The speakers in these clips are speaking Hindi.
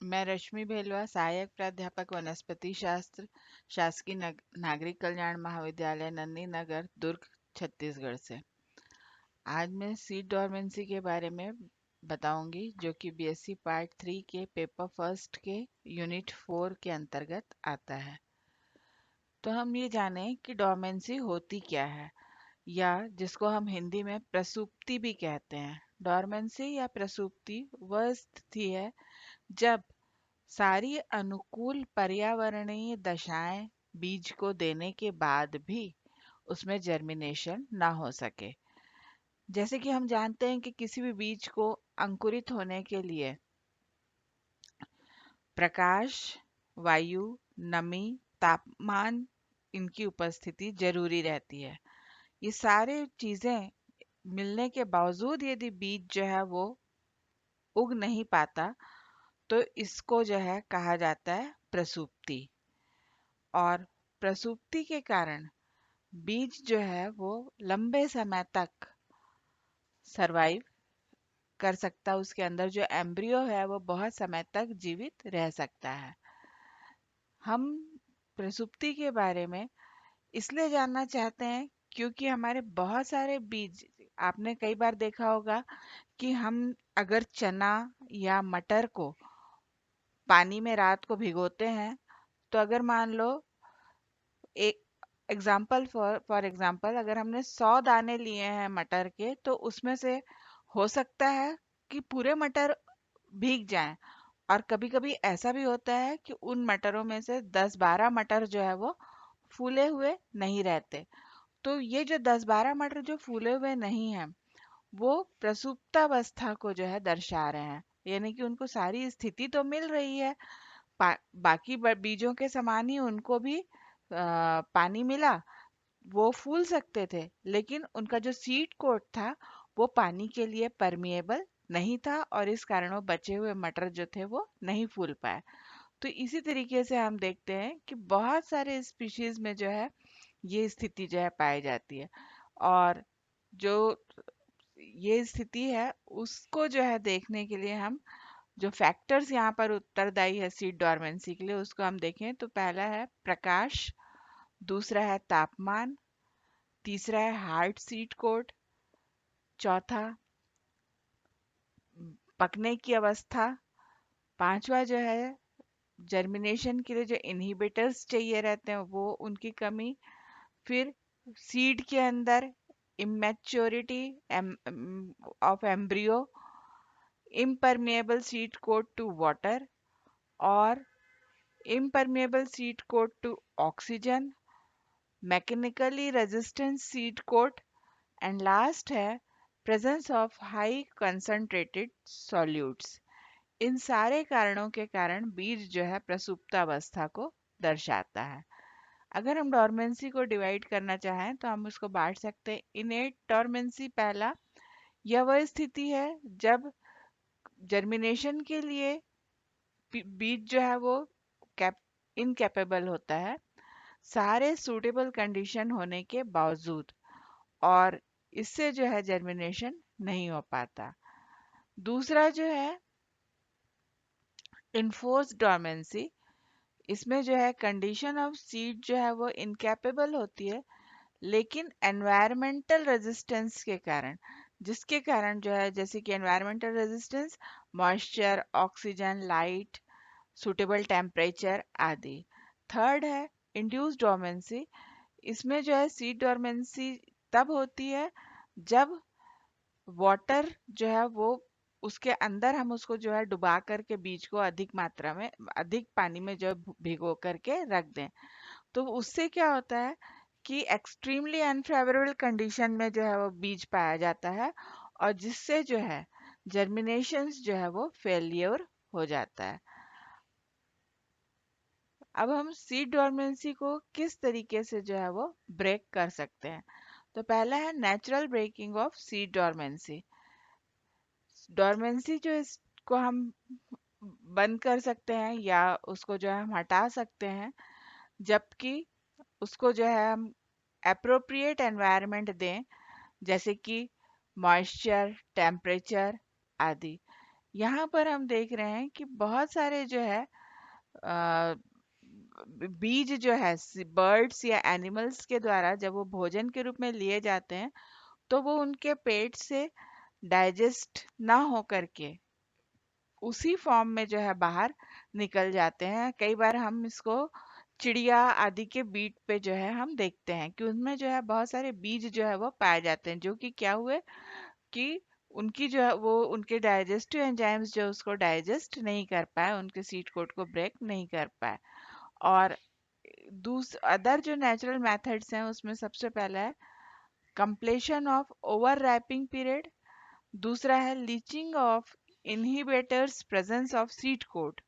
मैं रश्मि भेलवा, सहायक प्राध्यापक वनस्पति शास्त्र, शासकीय नागरिक कल्याण महाविद्यालय नंदी नगर, दुर्ग, छत्तीसगढ़ से। आज मैं सीड डोरमेंसी के बारे में बताऊंगी, जो कि बीएससी पार्ट 3 के पेपर फर्स्ट के यूनिट 4 के अंतर्गत आता है। तो हम ये जानें कि डोरमेंसी होती क्या है, या जिसको हम हिंदी में प्रसुप्ति भी कहते हैं। डोरमेंसी या प्रसुप्ति वह स्थिति है जब सारी अनुकूल पर्यावरणीय दशाएं बीज को देने के बाद भी उसमें जर्मिनेशन ना हो सके। जैसे कि हम जानते हैं कि किसी भी बीज को अंकुरित होने के लिए प्रकाश, वायु, नमी, तापमान, इनकी उपस्थिति जरूरी रहती है। ये सारे चीजें मिलने के बावजूद यदि बीज जो है वो उग नहीं पाता, तो इसको जो है कहा जाता है प्रसुप्ति। और प्रसुप्ति के कारण बीज जो है वो लंबे समय तक सरवाइव कर सकता है। उसके अंदर जो एम्ब्रियो है वो बहुत समय तक जीवित रह सकता है। हम प्रसुप्ति के बारे में इसलिए जानना चाहते हैं क्योंकि हमारे बहुत सारे बीज, आपने कई बार देखा होगा कि हम अगर चना या मटर को पानी में रात को भिगोते हैं, तो अगर मान लो एक एग्जाम्पल फॉर एग्जाम्पल अगर हमने 100 दाने लिए हैं मटर के, तो उसमें से हो सकता है कि पूरे मटर भीग जाएं। और कभी-कभी ऐसा भी होता है कि उन मटरों में से 10-12 मटर जो है वो फूले हुए नहीं रहते। तो ये जो 10-12 मटर जो फूले हुए नहीं हैं, वो प्रसुप्तावस्था को जो है दर्शा रहे हैं। यानी कि उनको सारी स्थिति तो मिल रही है, बाकी बीजों के समान ही उनको भी पानी मिला, वो फूल सकते थे, लेकिन उनका जो सीड कोट था वो पानी के लिए परमिएबल नहीं था, और इस कारण वो बचे हुए मटर जो थे वो नहीं फूल पाए। तो इसी तरीके से हम देखते हैं कि बहुत सारे स्पीशीज में जो है ये स्थिति जो है पाई जाती है। और जो ये स्थिति है उसको जो है देखने के लिए हम जो फैक्टर्स यहाँ पर उत्तरदायी है सीड डोरमेंसी के लिए, उसको हम देखें तो पहला है प्रकाश, दूसरा है तापमान, तीसरा है हार्ड सीड कोट, चौथा पकने की अवस्था, पांचवा जो है जर्मिनेशन के लिए जो इनहिबिटर्स चाहिए रहते हैं वो उनकी कमी, फिर सीड के अंदर immaturity of embryo, impermeable seed coat to water, और impermeable seed coat to oxygen, mechanically resistant seed coat, and last है presence of high concentrated solutes। इन सारे कारणों के कारण बीज जो है प्रसुप्तावस्था को दर्शाता है। अगर हम डोरमेंसी को डिवाइड करना चाहें तो हम उसको बांट सकते हैं। इनेट डोरमेंसी पहला, यह वह स्थिति है जब जर्मिनेशन के लिए बीज जो है वो कैप इनकेपेबल होता है, सारे सूटेबल कंडीशन होने के बावजूद, और इससे जो है जर्मिनेशन नहीं हो पाता। दूसरा जो है इन्फोर्स्ड डोरमेंसी, इसमें जो है कंडीशन ऑफ सीड जो है वो इनकेपेबल होती है, लेकिन एनवायरमेंटल रेजिस्टेंस के कारण, जिसके कारण जो है जैसे कि environmental resistance, moisture, oxygen, light, suitable temperature आदि। थर्ड है इंड्यूस्ड डोरमेंसी, इसमें जो है सीड डोरमेंसी तब होती है जब वाटर जो है वो उसके अंदर हम उसको जो है डुबा करके बीज को अधिक मात्रा में अधिक पानी में जो है भिगो करके रख दें। तो उससे क्या होता है कि एक्सट्रीमली अनफेवरेबल कंडीशन में जो है वो बीज पाया जाता है, और जिससे जो है जर्मिनेशंस जो है वो फेलियर हो जाता है। अब हम सीड डोरमेंसी को किस तरीके से जो है वो ब्रेक कर सकते हैं। तो पहला है natural breaking of seed dormancy. Dormancy जो इसको हम बंद कर सकते हैं या उसको जो है हम हटा सकते हैं, जबकि उसको जो है हम एप्रोप्रिएट एनवायरनमेंट दें, जैसे कि मॉइस्चर, टेम्परेचर आदि। यहाँ पर हम देख रहे हैं कि बहुत सारे जो है अ, बीज जो है बर्ड्स या एनिमल्स के द्वारा जब वो भोजन के रूप में लिए जाते हैं तो वो उनके पेट से डाइजेस्ट ना हो करके उसी फॉर्म में जो है बाहर निकल जाते हैं। कई बार हम इसको चिड़िया आदि के बीट पे जो है हम देखते हैं कि उनमें जो है बहुत सारे बीज जो है वो पाए जाते हैं, जो कि क्या हुए कि उनकी जो है वो उनके डाइजेस्टिव एंजाइम्स जो उसको डाइजेस्ट नहीं कर पाए, उनके सीड कोड को ब्रेक नहीं कर पाए। और दूस अदर जो नेचुरल मेथड्स हैं उसमें सबसे पहला है completion of over wrapping period, दूसरा है leaching of inhibitors presence of seed coat,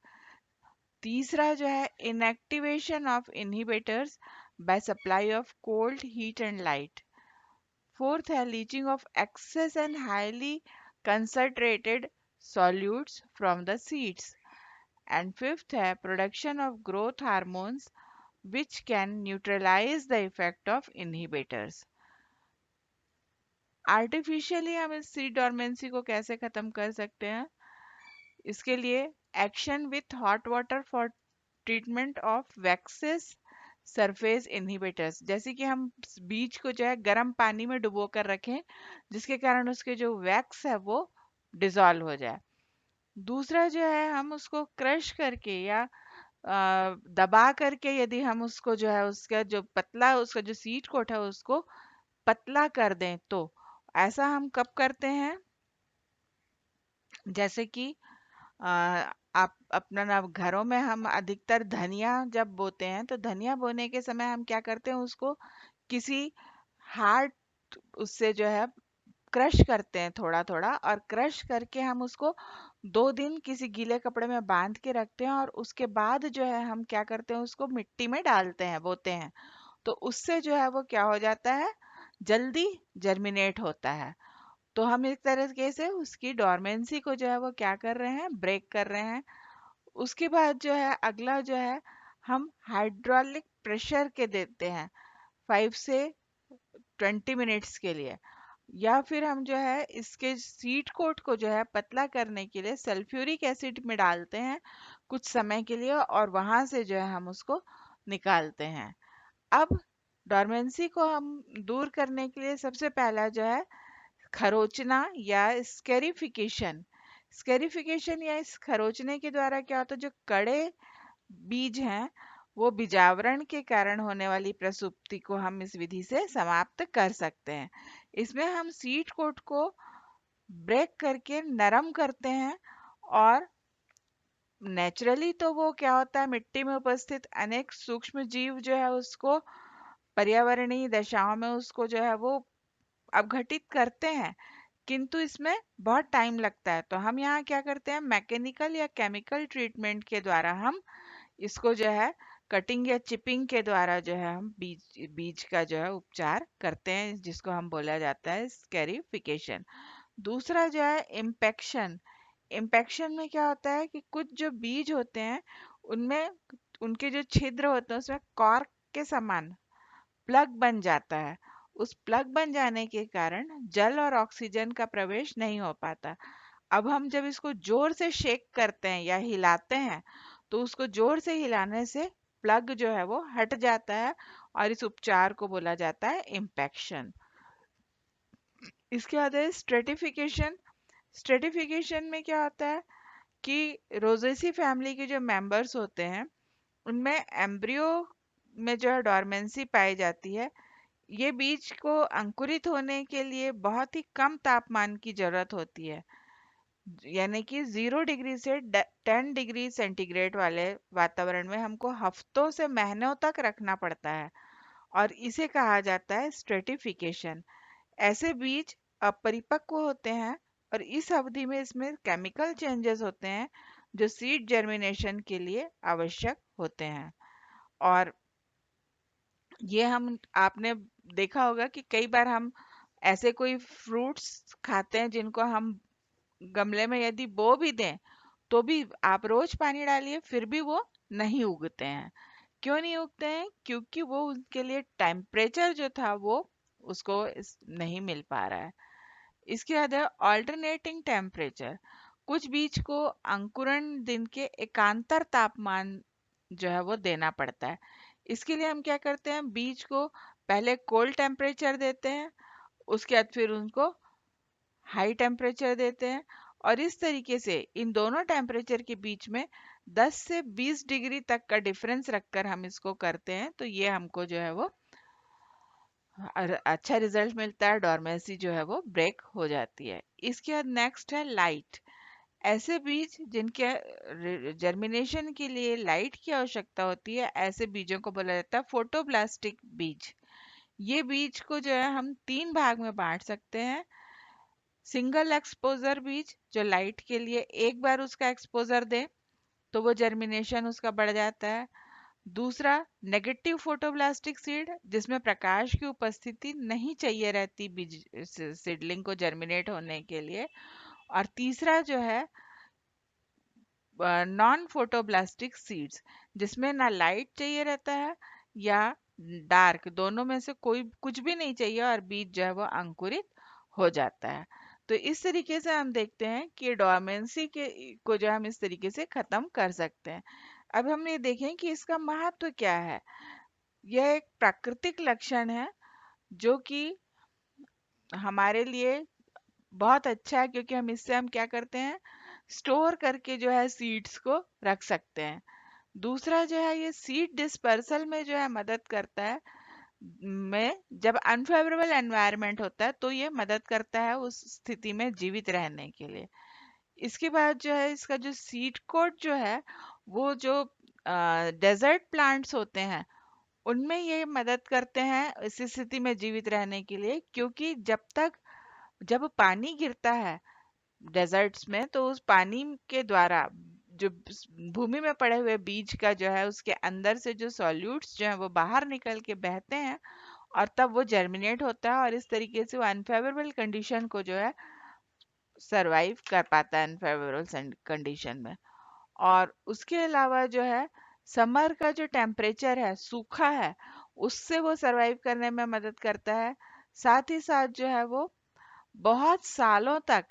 तीसरा जो है inactivation of inhibitors by supply of cold heat and light, fourth है leaching of excess and highly concentrated solutes from the seeds, and fifth है production of growth hormones which can neutralize the effect of inhibitors. Artificially हम इस सीड डोरमेंसी को कैसे खत्म कर सकते हैं? इसके लिए action with hot water for treatment of waxes surface inhibitors, जैसे कि हम बीज को जो है गर्म पानी में डुबो कर रखें जिसके कारण उसके जो वैक्स है वो डिसॉल्व हो जाए। दूसरा जो है हम उसको क्रश करके या दबा करके यदि हम उसको जो है उसका जो पतला उसका जो सीड कोट है उसको पतला कर दें तो ऐसा हम कब करते हैं? जैसे कि अ, आप अपना ना घरों में हम अधिकतर धनिया जब बोते हैं तो धनिया बोने के समय हम क्या करते हैं उसको किसी हार्ड उससे जो है क्रश करते हैं थोड़ा थोड़ा, और क्रश करके हम उसको 2 दिन किसी गीले कपड़े में बांध के रखते हैं और उसके बाद जो है हम क्या करते हैं उसको मिट्टी में डालते हैं, बोते हैं। तो उससे जो है वो क्या हो जाता है, जल्दी जर्मिनेट होता है। तो हम एक तरीके से उसकी डोरमेंसी को जो है वो क्या कर रहे हैं, ब्रेक कर रहे हैं। उसके बाद जो है अगला जो है हम हाइड्रोलिक प्रेशर के देते हैं 5 से 20 मिनट्स के लिए, या फिर हम जो है इसके सीड कोट को जो है पतला करने के लिए सल्फ्यूरिक एसिड में डालते हैं कुछ समय के लिए और वहां से जो है हम उसको निकालते हैं। अब डोरमेंसी को हम दूर करने के लिए सबसे पहला जो है खरोचना या स्केरिफिकेशन। स्केरिफिकेशन या इस खरोचने के द्वारा क्या होता है, जो कड़े बीज हैं वो बीजावरण के कारण होने वाली प्रसुप्ति को हम इस विधि से समाप्त कर सकते हैं। इसमें हम सीड कोट को ब्रेक करके नरम करते हैं और नेचुरली तो वो क्या होता है मिट्टी में उपस्थित अनेक सूक्ष्म जीव जो है उसको पर्यावरणीय दशाओं में उसको जो है वो अपघटित करते हैं, किंतु इसमें बहुत टाइम लगता है। तो हम यहाँ क्या करते हैं, मैकेनिकल या केमिकल ट्रीटमेंट के द्वारा हम इसको जो है कटिंग या चिपिंग के द्वारा जो है हम बीज बीज का जो है उपचार करते हैं, जिसको हम बोला जाता है स्कैरिफिकेशन। दूसरा जो है इम्पेक्शन। इम्पेक्शन में क्या होता है कि कुछ जो बीज होते हैं उनमें उनके जो छिद्र होते हैं उसमें कॉर्क के समान प्लग बन जाता है। उस प्लग बन जाने के कारण जल और ऑक्सीजन का प्रवेश नहीं हो पाता। अब हम जब इसको जोर से शेक करते हैं या हिलाते हैं तो उसको जोर से हिलाने से प्लग जो है वो हट जाता है और इस उपचार को बोला जाता है इम्पैक्शन। इसके बाद है स्ट्रेटिफिकेशन। स्ट्रेटिफिकेशन में क्या होता है कि रोजेसी फैमिली के जो मेंबर्स होते हैं उनमें एम्ब्रियो में जो है डोरमेंसी पाई जाती है। ये बीज को अंकुरित होने के लिए बहुत ही कम तापमान की जरूरत होती है, यानी कि 0 डिग्री से 10 डिग्री सेंटीग्रेड वाले वातावरण में हमको हफ्तों से महीनों तक रखना पड़ता है और इसे कहा जाता है स्ट्रेटिफिकेशन। ऐसे बीज अपरिपक्व होते हैं और इस अवधि में इसमें केमिकल चेंजेस होते हैं जो सीड जर्मिनेशन के लिए आवश्यक होते हैं। और ये हम आपने देखा होगा कि कई बार हम ऐसे कोई फ्रूट्स खाते हैं जिनको हम गमले में यदि बो भी दें तो भी आप रोज पानी डालिए फिर भी वो नहीं उगते हैं। क्यों नहीं उगते हैं? क्योंकि वो उनके लिए टेम्परेचर जो था वो नहीं मिल पा रहा है। इसके बाद है ऑल्टरनेटिंग टेम्परेचर। कुछ बीज को अंकुरण दिन के एकांतर तापमान जो है वो देना पड़ता है। इसके लिए हम क्या करते हैं, बीज को पहले कोल्ड टेम्परेचर देते हैं, उसके बाद फिर उनको हाई टेम्परेचर देते हैं, और इस तरीके से इन दोनों टेम्परेचर के बीच में 10 से 20 डिग्री तक का डिफरेंस रखकर हम इसको करते हैं, तो ये हमको जो है वो अच्छा रिजल्ट मिलता है, डोरमेंसी जो है वो ब्रेक हो जाती है। इसके बाद नेक्स्ट है लाइट। ऐसे बीज जिनके जर्मिनेशन के लिए लाइट की आवश्यकता होती है, ऐसे बीजों को बोला जाता है फोटोप्लास्टिक बीज। ये बीज को जो है हम तीन भाग में बांट सकते हैं। सिंगल एक्सपोजर बीज, जो लाइट के लिए एक बार उसका एक्सपोजर दे तो वो जर्मिनेशन उसका बढ़ जाता है। दूसरा, नेगेटिव फोटोब्लास्टिक सीड, जिसमें प्रकाश की उपस्थिति नहीं चाहिए रहती बीज सीडलिंग को जर्मिनेट होने के लिए। और तीसरा जो है नॉन फोटोब्लास्टिक सीड्स, जिसमें ना लाइट चाहिए रहता है या डार्क, दोनों में से कोई कुछ भी नहीं चाहिए और बीज जो है वो अंकुरित हो जाता है। तो इस तरीके से हम देखते हैं कि डोर्मेंसी के को जो हम इस तरीके से खत्म कर सकते हैं। अब हम ये देखें कि इसका महत्व क्या है। यह एक प्राकृतिक लक्षण है जो कि हमारे लिए बहुत अच्छा है, क्योंकि हम इससे हम क्या करते हैं, स्टोर करके जो है सीड्स को रख सकते हैं। दूसरा जो है, ये सीड डिस्पर्सल में जो है मदद करता है। में जब अनफेवरेबल एनवायरनमेंट होता है तो ये मदद करता है उस स्थिति में जीवित रहने के लिए। इसके बाद जो है, इसका जो सीड कोट जो है, वो जो डेजर्ट प्लांट्स होते हैं उनमें ये मदद करते हैं इस स्थिति में जीवित रहने के लिए, क्योंकि जब पानी गिरता है डेजर्ट्स में, तो उस पानी के द्वारा जो भूमि में पड़े हुए बीज का जो है, उसके अंदर से जो सॉल्यूट्स जो है वो बाहर निकल के बहते हैं, और तब वो जर्मिनेट होता है, और इस तरीके से वो अनफेवरेबल कंडीशन को जो है सरवाइव कर पाता है अनफेवरेबल कंडीशन में। और उसके अलावा जो है, समर का जो टेम्परेचर है, सूखा है, उससे वो सरवाइव करने में मदद करता है। साथ ही साथ जो है वो बहुत सालों तक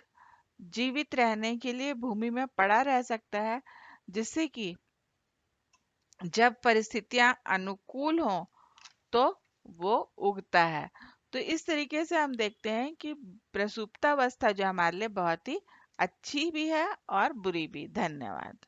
जीवित रहने के लिए भूमि में पड़ा रह सकता है, जिससे कि जब परिस्थितियां अनुकूल हों तो वो उगता है। तो इस तरीके से हम देखते हैं कि प्रसुप्तावस्था जो हमारे लिए बहुत ही अच्छी भी है और बुरी भी। धन्यवाद।